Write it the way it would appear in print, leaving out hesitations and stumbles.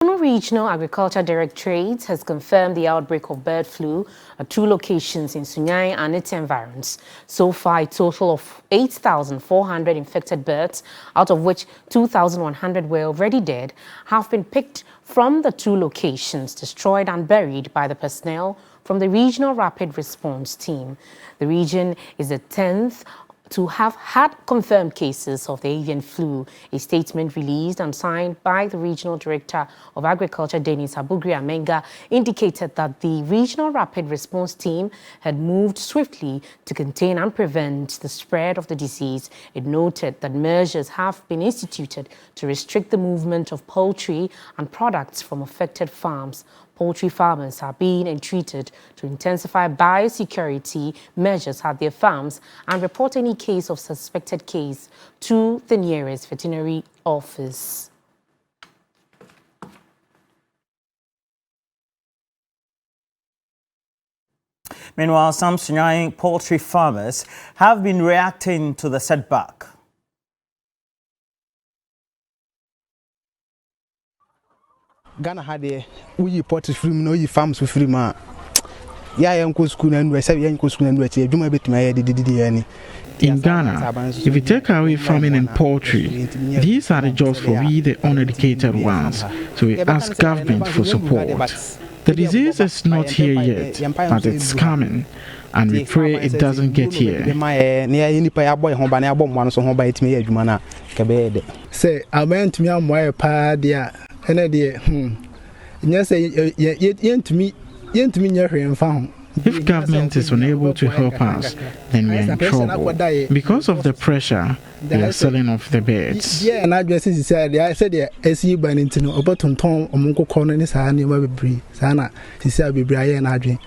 Regional Agriculture Directorate has confirmed the outbreak of bird flu at 2 locations in Sunyani and its environs. So far, a total of 8,400 infected birds, out of which 2,100 were already dead, have been picked from the 2 locations, destroyed and buried by the personnel from the Regional Rapid Response Team. The region is the 10th to have had confirmed cases of the avian flu. A statement released and signed by the Regional Director of Agriculture, Dennis Abugri-Amenga, indicated that the Regional Rapid Response Team had moved swiftly to contain and prevent the spread of the disease. It noted that measures have been instituted to restrict the movement of poultry and products from affected farms. Poultry farmers are being entreated to intensify biosecurity measures at their farms and report any case of suspected case to the nearest veterinary office. Meanwhile, some Sunyani poultry farmers have been reacting to the setback. Ghana had a we poultry free, no farms with free man. Yeah, uncle school and we say uncle school and we say, do my bit my any. In Ghana, if you take away farming and poultry, these are the jobs for we, the uneducated ones. So we ask government for support. The disease is not here yet, but it's coming, and we pray it doesn't get here. Say, I went to me on my padia, and I dear, yes, to me, you're found. If government is unable to help us, then we are in trouble. Because of the pressure, they are selling off the birds. Yeah, and addresses said, I said, I see you burning to know about Tom, Munko Corner, Sana, she said, be Brian and Adrian.